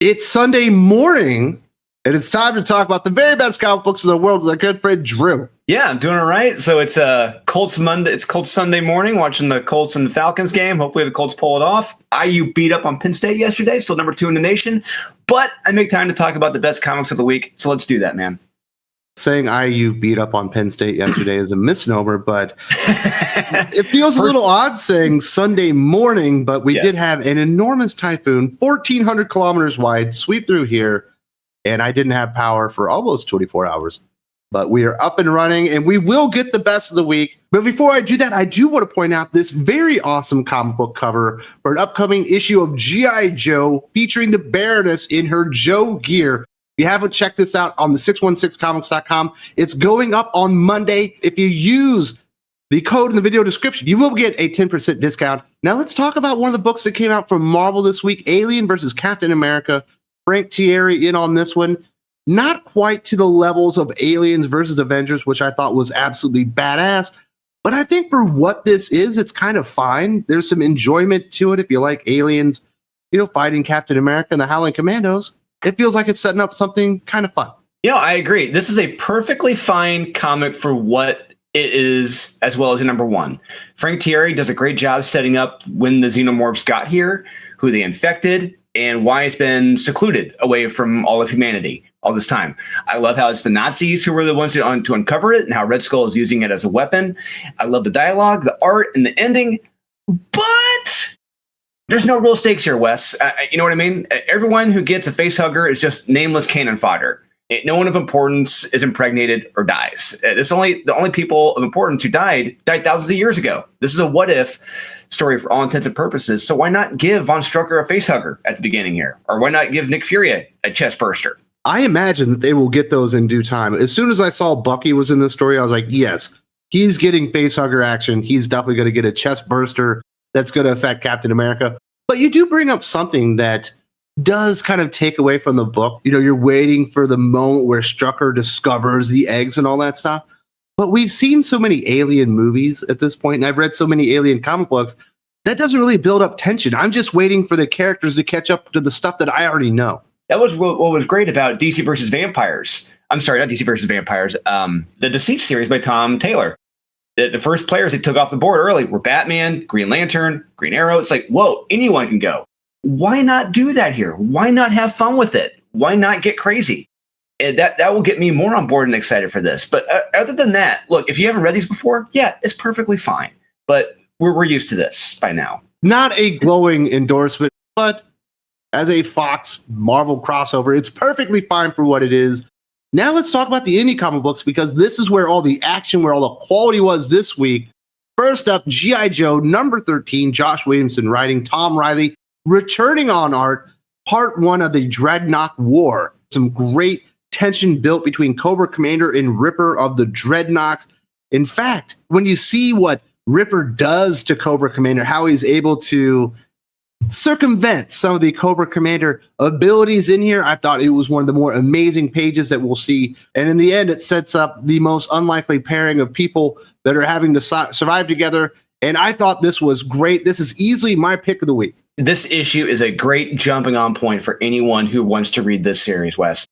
It's Sunday morning, and it's time to talk about the very best comic books in the world with our good friend Drew. Yeah, I'm doing all right. So it's Colts Monday. It's Colts Sunday morning, watching the Colts and the Falcons game. Hopefully the Colts pull it off. IU beat up on Penn State yesterday, still number 2 in the nation. But I make time to talk about the best comics of the week, so let's do that, man. Saying IU beat up on Penn State yesterday is a misnomer, but it feels a little odd saying Sunday morning, but we did have an enormous typhoon, 1,400 kilometers wide, sweep through here, and I didn't have power for almost 24 hours. But we are up and running, and we will get the best of the week. But before I do that, I do want to point out this very awesome comic book cover for an upcoming issue of G.I. Joe featuring the Baroness in her Joe gear. If you haven't checked this out on the 616comics.com, it's going up on Monday. If you use the code in the video description, you will get a 10% discount. Now let's talk about one of the books that came out from Marvel this week, Alien vs. Captain America. Frank Tieri in on this one. Not quite to the levels of Aliens versus Avengers, which I thought was absolutely badass. But I think for what this is, it's kind of fine. There's some enjoyment to it if you like Aliens, fighting Captain America and the Howling Commandos. It feels like it's setting up something kind of fun. I agree. This is a perfectly fine comic for what it is, as well as a number one. Frank Tieri does a great job setting up when the Xenomorphs got here, who they infected, and why it's been secluded away from all of humanity all this time. I love how it's the Nazis who were the ones to uncover it, and how Red Skull is using it as a weapon. I love the dialogue, the art, and the ending, but there's no real stakes here, Wes. You know what I mean? Everyone who gets a face hugger is just nameless cannon fodder. No one of importance is impregnated or dies. The only people of importance who died thousands of years ago. This is a what if story for all intents and purposes. So why not give Von Strucker a face hugger at the beginning here? Or why not give Nick Fury a chest burster? I imagine that they will get those in due time. As soon as I saw Bucky was in this story, I was like, yes, he's getting face hugger action. He's definitely going to get a chest burster that's going to affect Captain America. But you do bring up something that does kind of take away from the book. You're waiting for the moment where Strucker discovers the eggs and all that stuff. But we've seen so many Alien movies at this point, and I've read so many Alien comic books, that doesn't really build up tension. I'm just waiting for the characters to catch up to the stuff that I already know. That was what was great about DC versus Vampires. I'm sorry, not DC versus Vampires. The Deceased series by Tom Taylor. The first players they took off the board early were Batman, Green Lantern, Green Arrow. It's like, whoa, anyone can go. Why not do that here? Why not have fun with it? Why not get crazy? And that will get me more on board and excited for this. But other than that, look, if you haven't read these before, yeah, it's perfectly fine. But we're used to this by now. Not a glowing endorsement, but as a Fox Marvel crossover, it's perfectly fine for what it is. Now let's talk about the indie comic books, because this is where all the action, where all the quality was this week. First up, G.I. Joe, number 13, Josh Williamson writing, Tom Riley returning on art, part 1 of the Dreadnok War. Some great tension built between Cobra Commander and Ripper of the Dreadnoks. In fact, when you see what Ripper does to Cobra Commander, how he's able to circumvent some of the Cobra Commander abilities in here, I thought it was one of the more amazing pages that we'll see. And in the end, it sets up the most unlikely pairing of people that are having to survive together. And I thought this was great. This is easily my pick of the week. This issue is a great jumping on point for anyone who wants to read this series, Wes.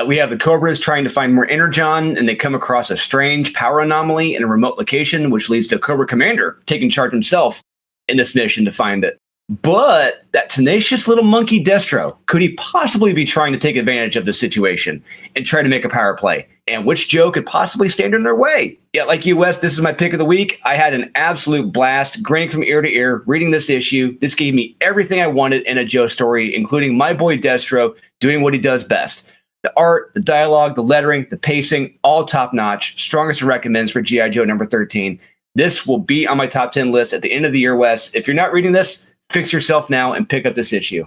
We have the Cobras trying to find more Energon, and they come across a strange power anomaly in a remote location, which leads to Cobra Commander taking charge himself in this mission to find it. But that tenacious little monkey Destro, could he possibly be trying to take advantage of the situation and try to make a power play? And which Joe could possibly stand in their way? Yeah, like you, Wes, this is my pick of the week. I had an absolute blast, grinning from ear to ear, reading this issue. This gave me everything I wanted in a Joe story, including my boy Destro doing what he does best. The art, the dialogue, the lettering, the pacing, all top-notch. Strongest recommends for G.I. Joe number 13. This will be on my top 10 list at the end of the year, Wes. If you're not reading this, fix yourself now and pick up this issue.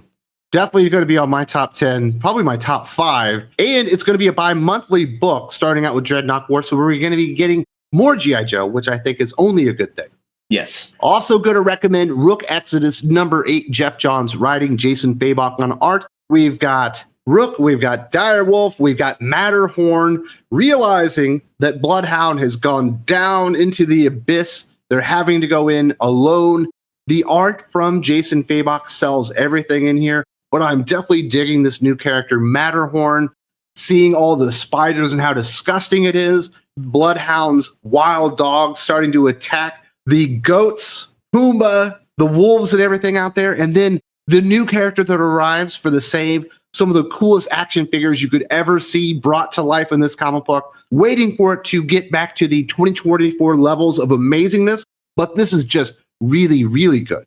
Definitely going to be on my top 10, probably my top 5. And it's going to be a bi-monthly book starting out with Dreadnok War. So we're going to be getting more G.I. Joe, which I think is only a good thing. Yes. Also going to recommend Rook Exodus number 8, Geoff Johns writing, Jason Fabok on art. We've got Rook, we've got Direwolf, we've got Matterhorn, realizing that Bloodhound has gone down into the abyss. They're having to go in alone. The art from Jason Fabok sells everything in here. but I'm definitely digging this new character, Matterhorn, seeing all the spiders and how disgusting it is, bloodhounds, wild dogs starting to attack the goats, Pumbaa, the wolves and everything out there, and then the new character that arrives for the save, some of the coolest action figures you could ever see brought to life in this comic book, waiting for it to get back to the 2024 levels of amazingness, but this is just really, really good.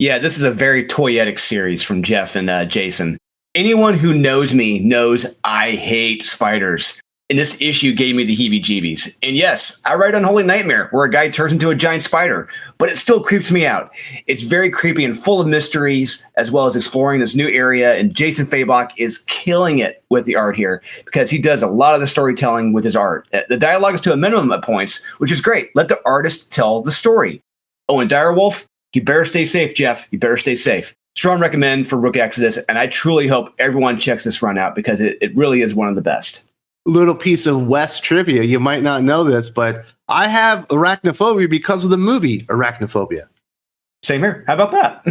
Yeah, this is a very toyetic series from Geoff and Jason. Anyone who knows me knows I hate spiders. And this issue gave me the heebie-jeebies. And yes, I write Unholy Nightmare, where a guy turns into a giant spider, but it still creeps me out. It's very creepy and full of mysteries, as well as exploring this new area. And Jason Fabok is killing it with the art here, because he does a lot of the storytelling with his art. The dialogue is to a minimum at points, which is great. Let the artist tell the story. Oh, and Direwolf, you better stay safe, Geoff. You better stay safe. Strong recommend for Rook Exodus, and I truly hope everyone checks this run out, because it really is one of the best. Little piece of Wes trivia. You might not know this, but I have arachnophobia because of the movie Arachnophobia. Same here. How about that?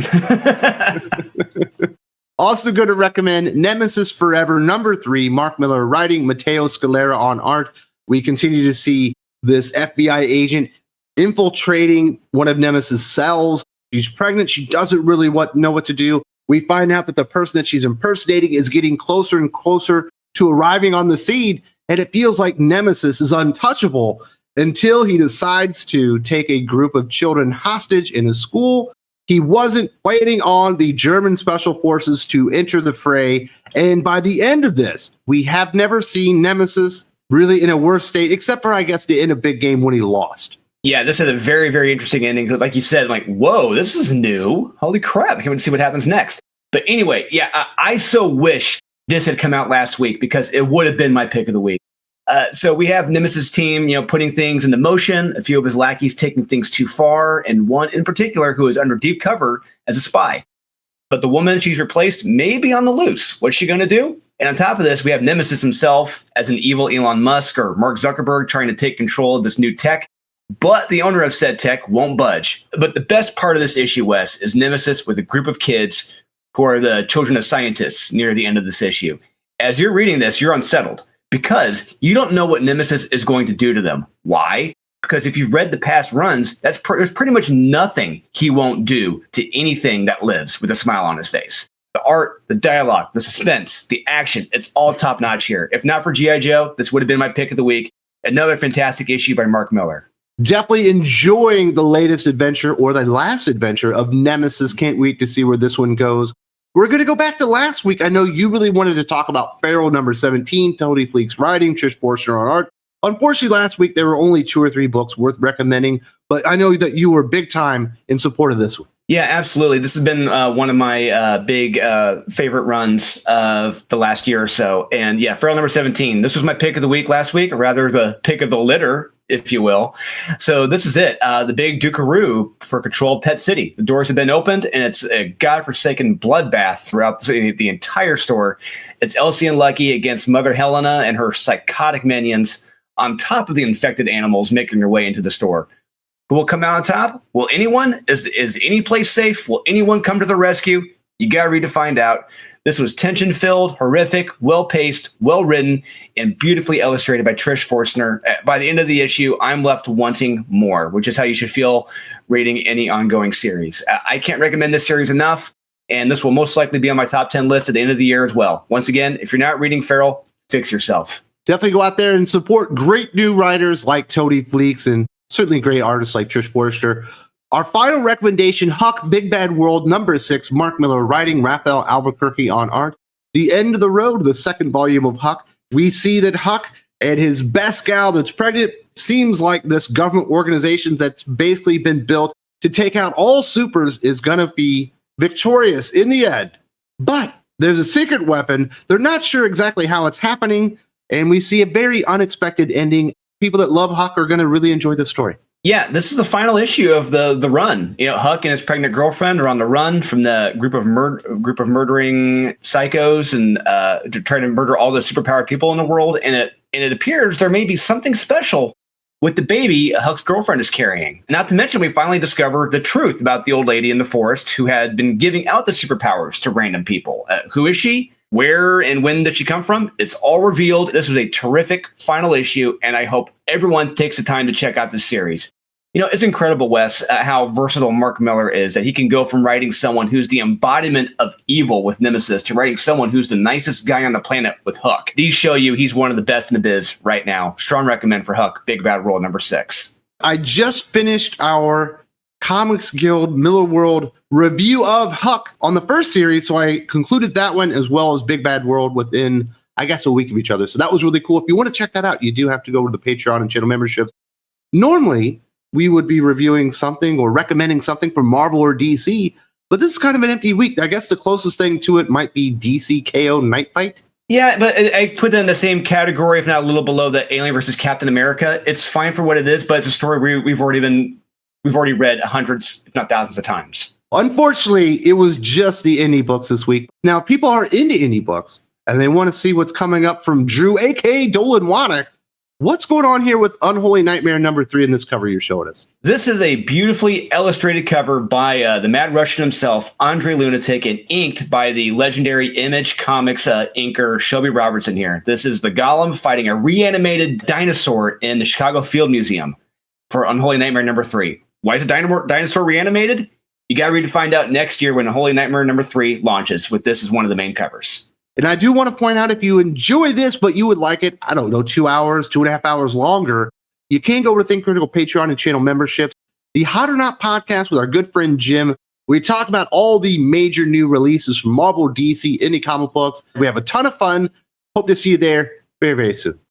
Also going to recommend Nemesis Forever #3, Mark Millar writing, Matteo Scalera on art. We continue to see this FBI agent infiltrating one of Nemesis' cells. She's pregnant. She doesn't really know what to do. We find out that the person that she's impersonating is getting closer and closer to arriving on the scene, and it feels like Nemesis is untouchable until he decides to take a group of children hostage in a school. He wasn't waiting on the German special forces to enter the fray, and by the end of this, we have never seen Nemesis really in a worse state, except for, I guess, the end of Big Game when he lost. Yeah, this had a very, very interesting ending. Like you said, like, whoa, this is new. Holy crap. I can't wait to see what happens next. But anyway, yeah, I so wish this had come out last week, because it would have been my pick of the week. So we have Nemesis' team, putting things into motion, a few of his lackeys taking things too far, and one in particular who is under deep cover as a spy. But the woman she's replaced may be on the loose. What's she going to do? And on top of this, we have Nemesis himself as an evil Elon Musk or Mark Zuckerberg trying to take control of this new tech. But the owner of said tech won't budge. But the best part of this issue, Wes, is Nemesis with a group of kids who are the children of scientists near the end of this issue. As you're reading this, you're unsettled, because you don't know what Nemesis is going to do to them. Why? Because if you've read the past runs, there's pretty much nothing he won't do to anything that lives with a smile on his face. The art, the dialogue, the suspense, the action, it's all top-notch here. If not for G.I. Joe, this would have been my pick of the week. Another fantastic issue by Mark Millar. Definitely enjoying the latest adventure, or the last adventure, of Nemesis. Can't wait to see where this one goes. We're going to go back to last week. I know you really wanted to talk about Feral #17, Tony Fleek's writing, Trish Forster on art. Unfortunately, last week there were only 2 or 3 books worth recommending, but I know that you were big time in support of this one. Yeah, absolutely. This has been one of my big favorite runs of the last year or so. And yeah, Feral #17. This was my pick of the week last week, or rather the pick of the litter, if you will. So this is it. The big Dukaroo for Controlled Pet City. The doors have been opened, and it's a godforsaken bloodbath throughout the entire store. It's Elsie and Lucky against Mother Helena and her psychotic minions, on top of the infected animals making their way into the store. Who will come out on top? Will anyone? Is any place safe? Will anyone come to the rescue? You gotta read to find out. This was tension-filled, horrific, well-paced, well-written, and beautifully illustrated by Trish Forstner. By the end of the issue, I'm left wanting more, which is how you should feel reading any ongoing series. I can't recommend this series enough, and this will most likely be on my top 10 list at the end of the year as well. Once again, if you're not reading Feral, fix yourself. Definitely go out there and support great new writers like Tony Fleeks, and certainly great artists like Trish Forster. Our final recommendation, Huck, Big Bad World #6, Mark Millar writing, Raphael Albuquerque on art. The End of the Road, the second volume of Huck. We see that Huck and his best gal that's pregnant seems like this government organization that's basically been built to take out all supers is going to be victorious in the end. But there's a secret weapon. They're not sure exactly how it's happening, and we see a very unexpected ending. People that love Huck are going to really enjoy this story. Yeah, this is the final issue of the run. Huck and his pregnant girlfriend are on the run from the group of murdering psychos and trying to murder all the superpowered people in the world. And it appears there may be something special with the baby Huck's girlfriend is carrying. Not to mention, we finally discover the truth about the old lady in the forest who had been giving out the superpowers to random people. Who is she? Where and when did she come from? It's all revealed. This was a terrific final issue, and I hope everyone takes the time to check out this series. You know, it's incredible, Wes, how versatile Mark Millar is, that he can go from writing someone who's the embodiment of evil with Nemesis to writing someone who's the nicest guy on the planet with Huck. These show you he's one of the best in the biz right now. Strong recommend for Huck, Big Bad World number 6. I just finished our Comics Guild Miller World review of Huck on the first series, so I concluded that one as well as Big Bad World within, I guess, a week of each other. So that was really cool. If you want to check that out, you do have to go to the Patreon and channel memberships. Normally, we would be reviewing something or recommending something from Marvel or DC, but this is kind of an empty week. I guess the closest thing to it might be DC KO Night Fight. Yeah, but I put that in the same category, if not a little below, the Alien versus Captain America. It's fine for what it is, but it's a story we've already read hundreds, if not thousands of times. Unfortunately, it was just the indie books this week. Now, people are into indie books, and they want to see what's coming up from Drew, a.k.a. Dolan Wannick. What's going on here with Unholy Nightmare number 3 in this cover you're showing us? This is a beautifully illustrated cover by the Mad Russian himself, Andre Lunatic, and inked by the legendary Image Comics inker Shelby Robertson here. This is the Golem fighting a reanimated dinosaur in the Chicago Field Museum for Unholy Nightmare number 3. Why is a dinosaur reanimated? You got to read to find out next year when Unholy Nightmare number 3 launches, with this as one of the main covers. And I do want to point out, if you enjoy this, but you would like it, I don't know, 2 hours, 2.5 hours longer, you can go to Think Critical Patreon and channel memberships. The Hot or Not podcast with our good friend Jim. We talk about all the major new releases from Marvel, DC, indie comic books. We have a ton of fun. Hope to see you there very, very soon.